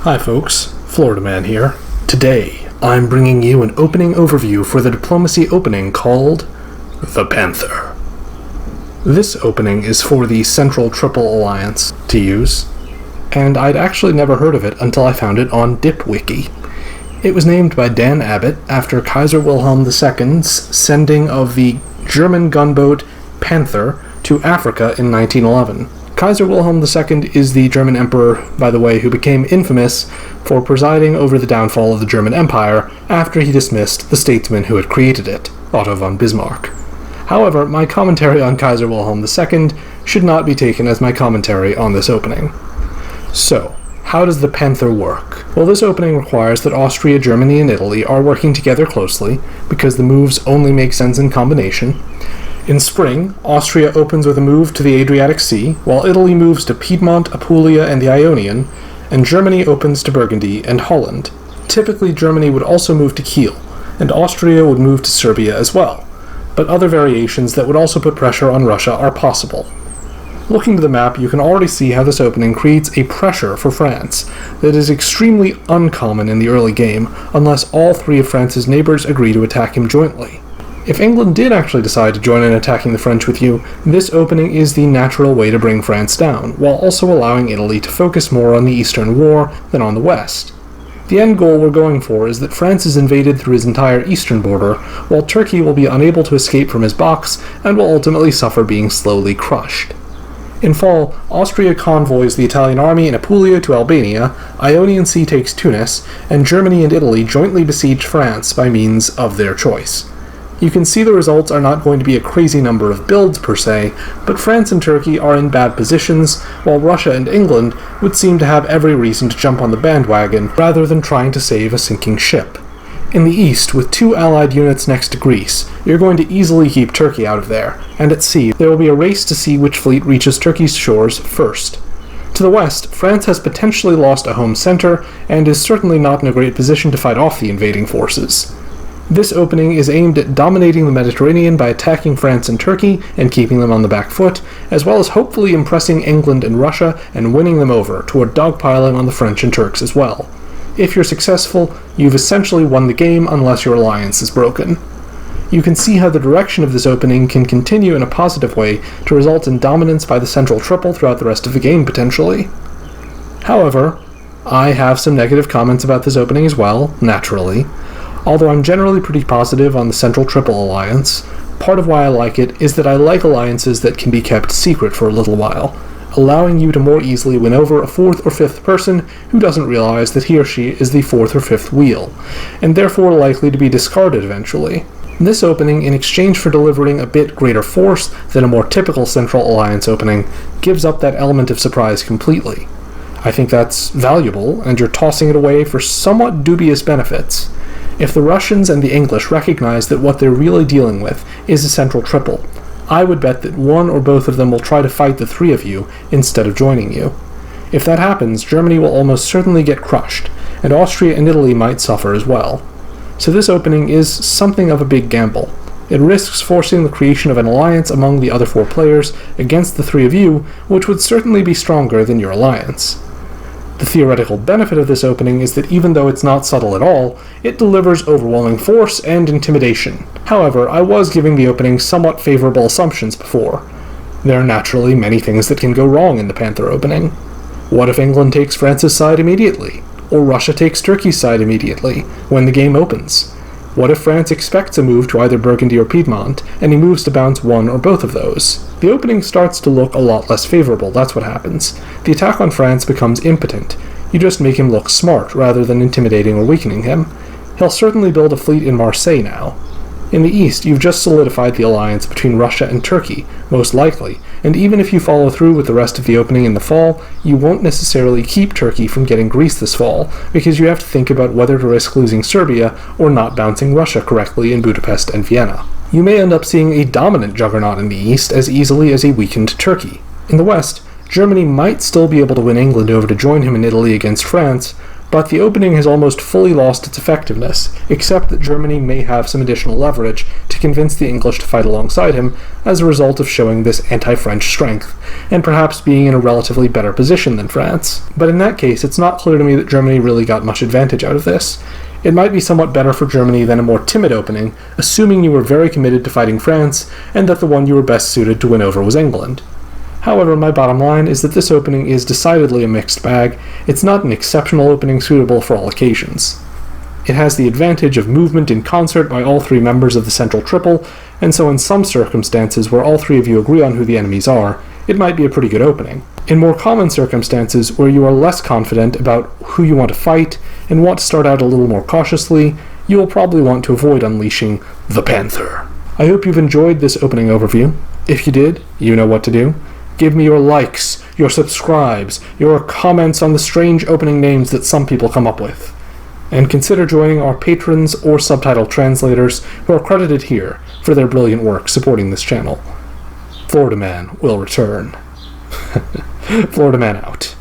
Hi folks, Florida Man here. Today, I'm bringing you an opening overview for the diplomacy opening called the Panther. This opening is for the Central Triple Alliance to use, and I'd actually never heard of it until I found it on DipWiki. It was named by Dan Abbott after Kaiser Wilhelm II's sending of the German gunboat Panther to Africa in 1911. Kaiser Wilhelm II is the German emperor, by the way, who became infamous for presiding over the downfall of the German Empire after he dismissed the statesman who had created it, Otto von Bismarck. However, my commentary on Kaiser Wilhelm II should not be taken as my commentary on this opening. So, how does the Panther work? Well, this opening requires that Austria, Germany, and Italy are working together closely, because the moves only make sense in combination. In spring, Austria opens with a move to the Adriatic Sea, while Italy moves to Piedmont, Apulia, and the Ionian, and Germany opens to Burgundy and Holland. Typically, Germany would also move to Kiel, and Austria would move to Serbia as well, but other variations that would also put pressure on Russia are possible. Looking to the map, you can already see how this opening creates a pressure for France that is extremely uncommon in the early game, unless all three of France's neighbors agree to attack him jointly. If England did actually decide to join in attacking the French with you, this opening is the natural way to bring France down, while also allowing Italy to focus more on the Eastern War than on the West. The end goal we're going for is that France is invaded through his entire eastern border, while Turkey will be unable to escape from his box and will ultimately suffer being slowly crushed. In fall, Austria convoys the Italian army in Apulia to Albania, Ionian Sea takes Tunis, and Germany and Italy jointly besiege France by means of their choice. You can see the results are not going to be a crazy number of builds per se, but France and Turkey are in bad positions, while Russia and England would seem to have every reason to jump on the bandwagon rather than trying to save a sinking ship. In the east, with two allied units next to Greece, you're going to easily keep Turkey out of there, and at sea, there will be a race to see which fleet reaches Turkey's shores first. To the west, France has potentially lost a home center, and is certainly not in a great position to fight off the invading forces. This opening is aimed at dominating the Mediterranean by attacking France and Turkey and keeping them on the back foot, as well as hopefully impressing England and Russia and winning them over toward dogpiling on the French and Turks as well. If you're successful, you've essentially won the game unless your alliance is broken. You can see how the direction of this opening can continue in a positive way to result in dominance by the Central Triple throughout the rest of the game potentially. However, I have some negative comments about this opening as well, naturally. Although I'm generally pretty positive on the Central Triple Alliance, part of why I like it is that I like alliances that can be kept secret for a little while, allowing you to more easily win over a fourth or fifth person who doesn't realize that he or she is the fourth or fifth wheel, and therefore likely to be discarded eventually. This opening, in exchange for delivering a bit greater force than a more typical Central Alliance opening, gives up that element of surprise completely. I think that's valuable, and you're tossing it away for somewhat dubious benefits. If the Russians and the English recognize that what they're really dealing with is a Central Triple, I would bet that one or both of them will try to fight the three of you instead of joining you. If that happens, Germany will almost certainly get crushed, and Austria and Italy might suffer as well. So this opening is something of a big gamble. It risks forcing the creation of an alliance among the other four players against the three of you, which would certainly be stronger than your alliance. The theoretical benefit of this opening is that even though it's not subtle at all, it delivers overwhelming force and intimidation. However, I was giving the opening somewhat favorable assumptions before. There are naturally many things that can go wrong in the Panther opening. What if England takes France's side immediately? Or Russia takes Turkey's side immediately, when the game opens? What if France expects a move to either Burgundy or Piedmont, and he moves to bounce one or both of those? The opening starts to look a lot less favorable, that's what happens. The attack on France becomes impotent. You just make him look smart, rather than intimidating or weakening him. He'll certainly build a fleet in Marseille now. In the east, you've just solidified the alliance between Russia and Turkey, most likely, and even if you follow through with the rest of the opening in the fall, you won't necessarily keep Turkey from getting Greece this fall, because you have to think about whether to risk losing Serbia or not bouncing Russia correctly in Budapest and Vienna. You may end up seeing a dominant juggernaut in the east as easily as a weakened Turkey. In the west, Germany might still be able to win England over to join him in Italy against France, but the opening has almost fully lost its effectiveness, except that Germany may have some additional leverage to convince the English to fight alongside him as a result of showing this anti-French strength, and perhaps being in a relatively better position than France. But in that case, it's not clear to me that Germany really got much advantage out of this. It might be somewhat better for Germany than a more timid opening, assuming you were very committed to fighting France, and that the one you were best suited to win over was England. However, my bottom line is that this opening is decidedly a mixed bag. It's not an exceptional opening suitable for all occasions. It has the advantage of movement in concert by all three members of the central triple, and so in some circumstances where all three of you agree on who the enemies are, it might be a pretty good opening. In more common circumstances where you are less confident about who you want to fight and want to start out a little more cautiously, you will probably want to avoid unleashing the Panther. I hope you've enjoyed this opening overview. If you did, you know what to do. Give me your likes, your subscribes, your comments on the strange opening names that some people come up with. And consider joining our patrons or subtitle translators who are credited here for their brilliant work supporting this channel. Florida Man will return. Florida Man out.